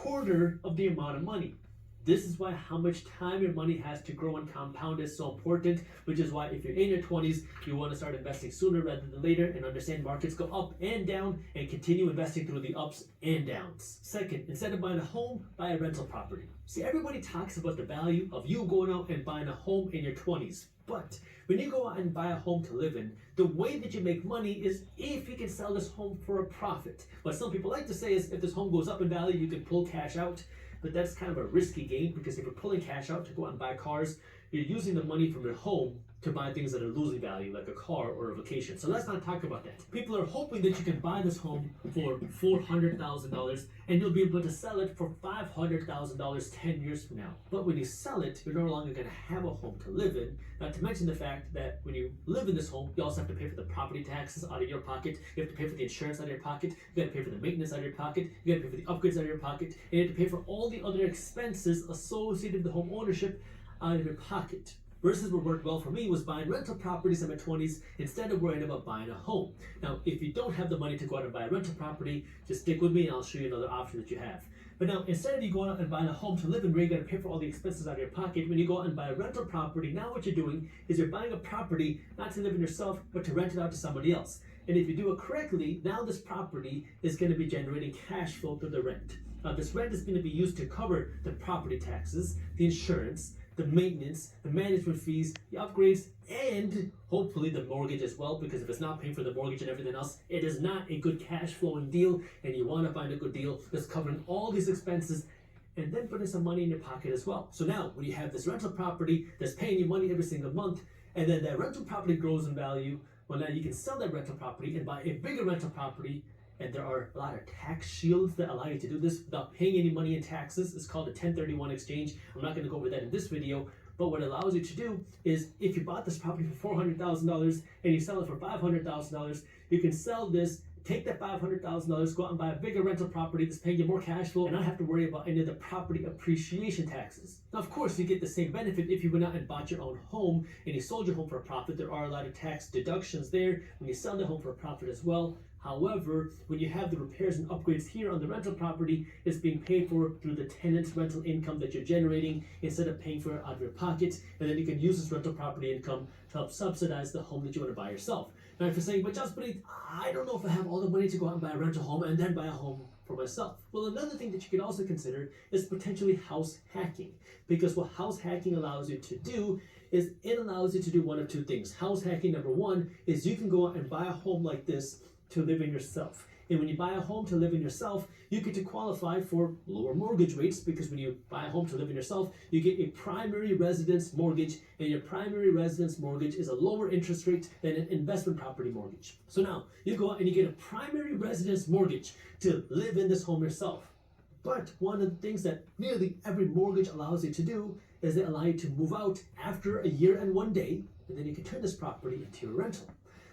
quarter of the amount of money. This is why how much time your money has to grow and compound is so important, which is why if you're in your 20s, you want to start investing sooner rather than later and understand markets go up and down and continue investing through the ups and downs. Second, instead of buying a home, buy a rental property. See, everybody talks about the value of you going out and buying a home in your 20s, but when you go out and buy a home to live in, the way that you make money is if you can sell this home for a profit. What some people like to say is if this home goes up in value, you can pull cash out. But that's kind of a risky game because if you're pulling cash out to go out and buy cars, you're using the money from your home to buy things that are losing value, like a car or a vacation. So let's not talk about that. People are hoping that you can buy this home for $400,000 and you'll be able to sell it for $500,000 10 years from now. But when you sell it, you're no longer going to have a home to live in. Not to mention the fact that when you live in this home, you also have to pay for the property taxes out of your pocket. You have to pay for the insurance out of your pocket. You got to pay for the maintenance out of your pocket. You got to pay for the upgrades out of your pocket. And you have to pay for all the other expenses associated with the home ownership out of your pocket. Versus what worked well for me was buying rental properties in my 20s instead of worrying about buying a home. Now, if you don't have the money to go out and buy a rental property, just stick with me and I'll show you another option that you have. But now, instead of you going out and buying a home to live in where you got to pay for all the expenses out of your pocket, when you go out and buy a rental property, now what you're doing is you're buying a property not to live in yourself, but to rent it out to somebody else. And if you do it correctly, now this property is going to be generating cash flow through the rent. Now, this rent is going to be used to cover the property taxes, the insurance, the maintenance, the management fees, the upgrades, and hopefully the mortgage as well, because if it's not paying for the mortgage and everything else, it is not a good cash flowing deal, and you want to find a good deal that's covering all these expenses and then putting some money in your pocket as well. So now when you have this rental property that's paying you money every single month, and then that rental property grows in value, well, now you can sell that rental property and buy a bigger rental property. And there are a lot of tax shields that allow you to do this without paying any money in taxes. It's called a 1031 exchange. I'm not going to go over that in this video, but what it allows you to do is if you bought this property for $400,000 and you sell it for $500,000, you can sell this, take that $500,000, go out and buy a bigger rental property that's paying you more cash flow and not have to worry about any of the property appreciation taxes. Now, of course, you get the same benefit if you went out and bought your own home and you sold your home for a profit. There are a lot of tax deductions there when you sell the home for a profit as well. However, when you have the repairs and upgrades here on the rental property, it's being paid for through the tenant's rental income that you're generating instead of paying for it out of your pocket. And then you can use this rental property income to help subsidize the home that you want to buy yourself. Now, if you're saying, but Jaspreet, I don't know if I have all the money to go out and buy a rental home and then buy a home for myself. Well, another thing that you could also consider is potentially house hacking. Because what house hacking allows you to do is it allows you to do one of two things. House hacking, number one, is you can go out and buy a home like this to live in yourself. And when you buy a home to live in yourself, you get to qualify for lower mortgage rates because when you buy a home to live in yourself, you get a primary residence mortgage, and your primary residence mortgage is a lower interest rate than an investment property mortgage. So now you go out and you get a primary residence mortgage to live in this home yourself. But one of the things that nearly every mortgage allows you to do is they allow you to move out after a year and 1 day, and then you can turn this property into a rental.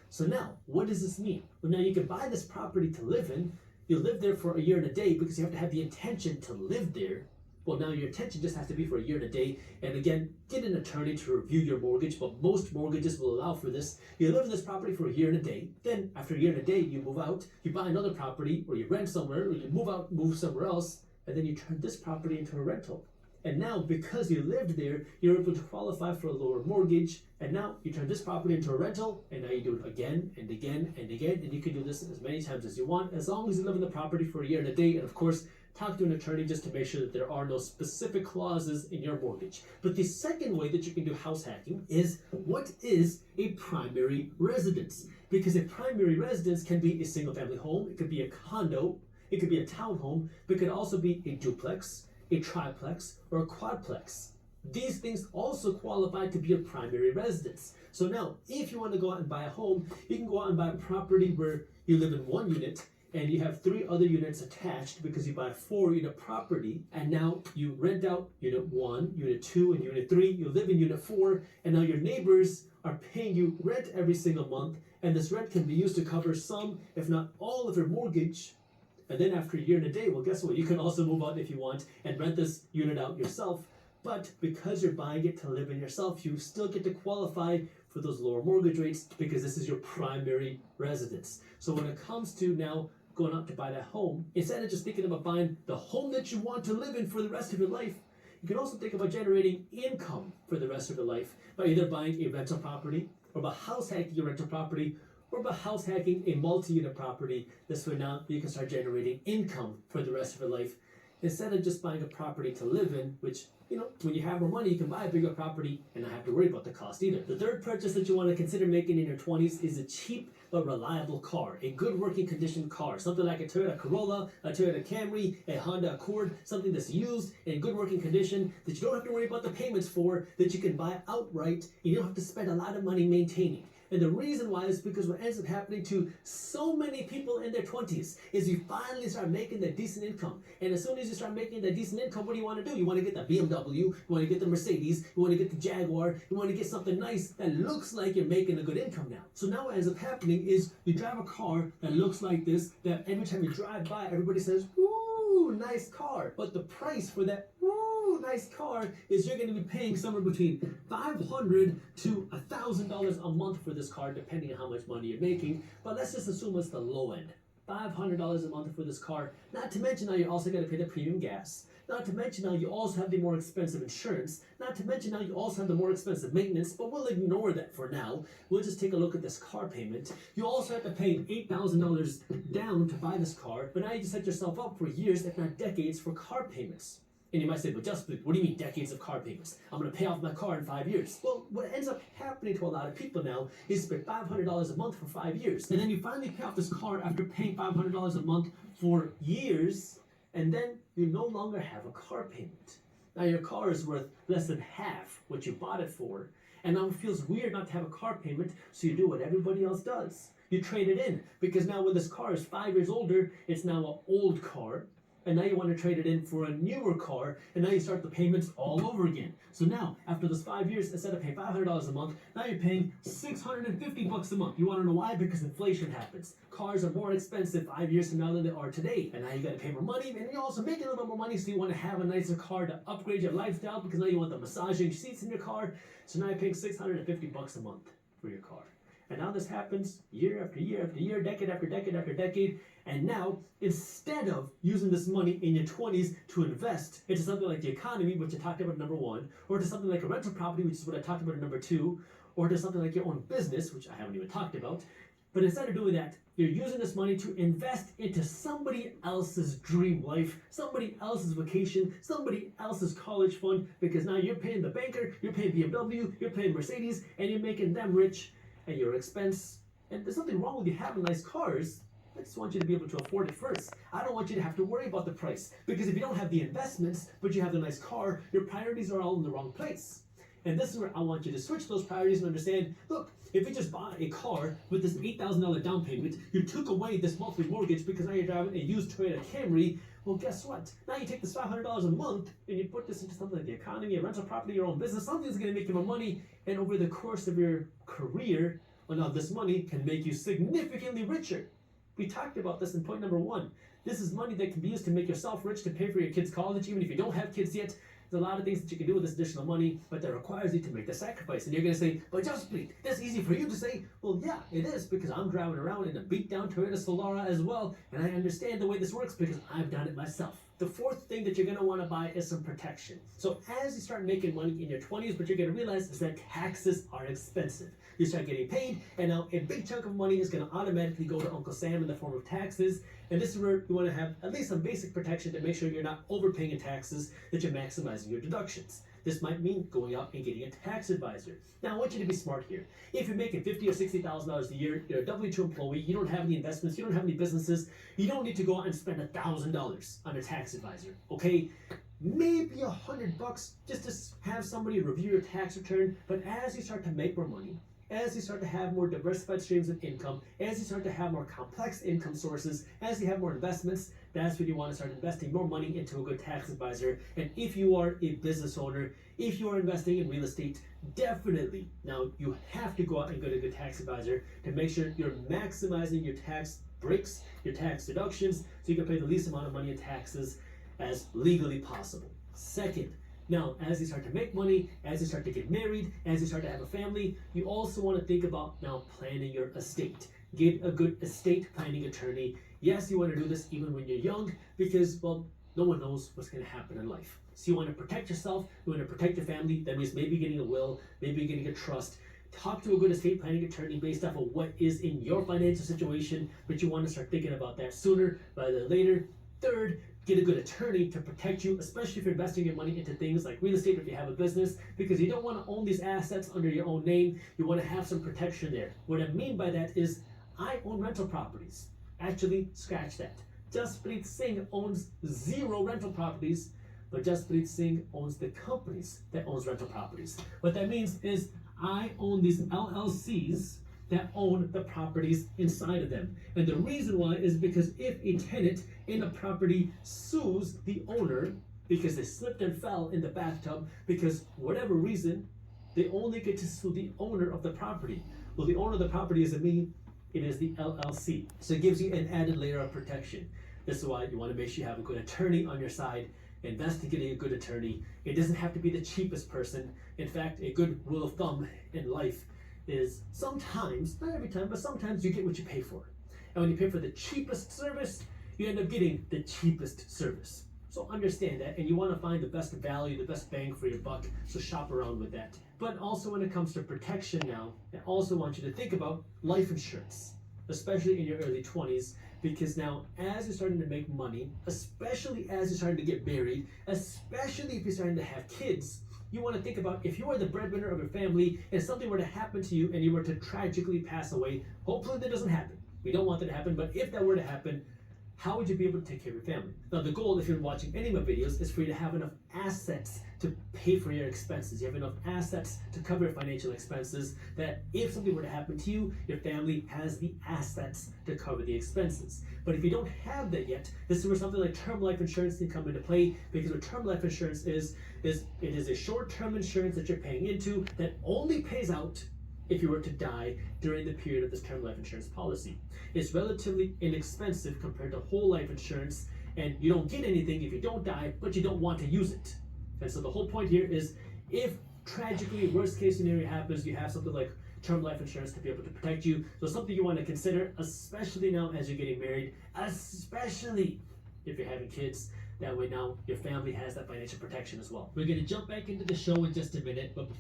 So now, what does this mean? Well, now you can buy this property to live in. You live there for a year and a day because you have to have the intention to live there. Well, now your intention just has to be for a year and a day. And again, get an attorney to review your mortgage, but most mortgages will allow for this. You live in this property for a year and a day. Then after a year and a day, you move out, you buy another property, or you rent somewhere, or you move out, move somewhere else, and then you turn this property into a rental. And now, because you lived there, you're able to qualify for a lower mortgage. And now you turn this property into a rental, and now you do it again and again and again. And you can do this as many times as you want, as long as you live in the property for a year and a day. And of course, talk to an attorney just to make sure that there are no specific clauses in your mortgage. But the second way that you can do house hacking is, what is a primary residence? Because a primary residence can be a single family home, it could be a condo, it could be a townhome, but it could also be a duplex, a triplex, or a quadplex. These things also qualify to be a primary residence. So now, if you want to go out and buy a home, you can go out and buy a property where you live in one unit and you have 3 other units attached because you buy a 4-unit property, and now you rent out unit 1, unit 2, and unit 3. You live in unit 4, and now your neighbors are paying you rent every single month, and this rent can be used to cover some, if not all, of your mortgage. And then after a year and a day, well, guess what? You can also move out if you want and rent this unit out yourself. But because you're buying it to live in yourself, you still get to qualify for those lower mortgage rates because this is your primary residence. So when it comes to now going out to buy that home, instead of just thinking about buying the home that you want to live in for the rest of your life, you can also think about generating income for the rest of your life by either buying a rental property, or by house hacking a rental property, or by house hacking a multi-unit property. This way now you can start generating income for the rest of your life, instead of just buying a property to live in, which, when you have more money, you can buy a bigger property and not have to worry about the cost either. The third purchase that you want to consider making in your 20s is a cheap but reliable car, a good working condition car, something like a Toyota Corolla, a Toyota Camry, a Honda Accord, something that's used in good working condition that you don't have to worry about the payments for, that you can buy outright, and you don't have to spend a lot of money maintaining. And the reason why is because what ends up happening to so many people in their 20s is you finally start making that decent income. And as soon as you start making that decent income, what do you want to do? You want to get the BMW, you want to get the Mercedes, you want to get the Jaguar, you want to get something nice that looks like you're making a good income now. So now what ends up happening is you drive a car that looks like this, that every time you drive by, everybody says, "Ooh, nice car." But the price for that nice car is you're going to be paying somewhere between $500 to $1,000 a month for this car, depending on how much money you're making. But let's just assume it's the low end. $500 a month for this car. Not to mention now you also got to pay the premium gas. Not to mention now you also have the more expensive insurance. Not to mention now you also have the more expensive maintenance, but we'll ignore that for now. We'll just take a look at this car payment. You also have to pay $8,000 down to buy this car, but now you just set yourself up for years, if not decades, for car payments. And you might say, but just, what do you mean decades of car payments? I'm going to pay off my car in 5 years. Well, what ends up happening to a lot of people now is you spend $500 a month for 5 years. And then you finally pay off this car after paying $500 a month for years, and then you no longer have a car payment. Now your car is worth less than half what you bought it for, and now it feels weird not to have a car payment, so you do what everybody else does. You trade it in, because now when this car is 5 years older, it's now an old car. And now you want to trade it in for a newer car, and now you start the payments all over again. So now, after those 5 years, instead of paying $500 a month, now you're paying $650 a month. You want to know why? Because inflation happens. Cars are more expensive 5 years from now than they are today. And now you got to pay more money, and you're also making a little bit more money, so you want to have a nicer car to upgrade your lifestyle, because now you want the massaging seats in your car. So now you're paying $650 a month for your car. And now this happens year after year after year, decade after decade after decade. And now, instead of using this money in your 20s to invest into something like the economy, which I talked about in number 1, or to something like a rental property, which is what I talked about in number 2, or to something like your own business, which I haven't even talked about, but instead of doing that, you're using this money to invest into somebody else's dream life, somebody else's vacation, somebody else's college fund, because now you're paying the banker, you're paying BMW, you're paying Mercedes, and you're making them rich at your expense. And there's nothing wrong with you having nice cars. I just want you to be able to afford it first. I don't want you to have to worry about the price, because if you don't have the investments, but you have the nice car, your priorities are all in the wrong place. And this is where I want you to switch those priorities and understand, look, if you just bought a car with this $8,000 down payment, you took away this monthly mortgage because now you're driving a used Toyota Camry, well, guess what? Now you take this $500 a month and you put this into something like the economy, a rental property, your own business, something that's going to make you more money, and over the course of your career, well, now this money can make you significantly richer. We talked about this in point number 1. This is money that can be used to make yourself rich, to pay for your kids' college, even if you don't have kids yet. There's a lot of things that you can do with this additional money, but that requires you to make the sacrifice. And you're going to say, but Jaspreet, that's easy for you to say. Well, yeah, it is, because I'm driving around in a beat-down Toyota Solara as well, and I understand the way this works because I've done it myself. The fourth thing that you're going to want to buy is some protection. So as you start making money in your 20s, what you're going to realize is that taxes are expensive. You start getting paid, and now a big chunk of money is going to automatically go to Uncle Sam in the form of taxes. And this is where you want to have at least some basic protection to make sure you're not overpaying in taxes, that you're maximizing your deductions. This might mean going out and getting a tax advisor. Now, I want you to be smart here. If you're making $50,000 or $60,000 a year, you're a W-2 employee, you don't have any investments, you don't have any businesses, you don't need to go out and spend $1,000 on a tax advisor, okay? Maybe $100 just to have somebody review your tax return, but as you start to make more money, as you start to have more diversified streams of income, as you start to have more complex income sources, as you have more investments, that's when you want to start investing more money into a good tax advisor. And if you are a business owner, if you are investing in real estate, definitely now you have to go out and get a good tax advisor to make sure you're maximizing your tax breaks, your tax deductions, so you can pay the least amount of money in taxes as legally possible. Second, now, as you start to make money, as you start to get married, as you start to have a family, you also want to think about now planning your estate. Get a good estate planning attorney. Yes, you want to do this even when you're young because, well, no one knows what's going to happen in life. So you want to protect yourself, you want to protect your family. That means maybe getting a will, maybe getting a trust. Talk to a good estate planning attorney based off of what is in your financial situation, but you want to start thinking about that sooner rather than later. Third, get a good attorney to protect you, especially if you're investing your money into things like real estate or if you have a business, because you don't want to own these assets under your own name. You want to have some protection there. What I mean by that is I own rental properties. Actually, scratch that. Jaspreet Singh owns 0 rental properties, but Jaspreet Singh owns the companies that owns rental properties. What that means is I own these LLCs that own the properties inside of them. And the reason why is because if a tenant in a property sues the owner because they slipped and fell in the bathtub because whatever reason, they only get to sue the owner of the property. Well, the owner of the property isn't me, it is the LLC. So it gives you an added layer of protection. This is why you want to make sure you have a good attorney on your side. Invest in getting a good attorney. It doesn't have to be the cheapest person. In fact, a good rule of thumb in life is sometimes, not every time, but sometimes you get what you pay for. And when you pay for the cheapest service, you end up getting the cheapest service. So understand that, and you want to find the best value, the best bang for your buck, so shop around with that. But also when it comes to protection now, I also want you to think about life insurance, especially in your early 20s, because now as you're starting to make money, especially as you're starting to get married, especially if you're starting to have kids, you want to think about if you are the breadwinner of your family and something were to happen to you and you were to tragically pass away, hopefully that doesn't happen. We don't want that to happen, but if that were to happen, how would you be able to take care of your family? Now the goal, if you're watching any of my videos, is for you to have enough assets to pay for your expenses. You have enough assets to cover your financial expenses that if something were to happen to you, your family has the assets to cover the expenses. But if you don't have that yet, this is where something like term life insurance can come into play, because what term life insurance is it is a short-term insurance that you're paying into that only pays out if you were to die during the period of this term life insurance policy. It's relatively inexpensive compared to whole life insurance, and you don't get anything if you don't die, but you don't want to use it. And so the whole point here is if tragically worst case scenario happens, you have something like term life insurance to be able to protect you. So something you want to consider, especially now as you're getting married, especially if you're having kids. That way now your family has that financial protection as well. We're going to jump back into the show in just a minute, but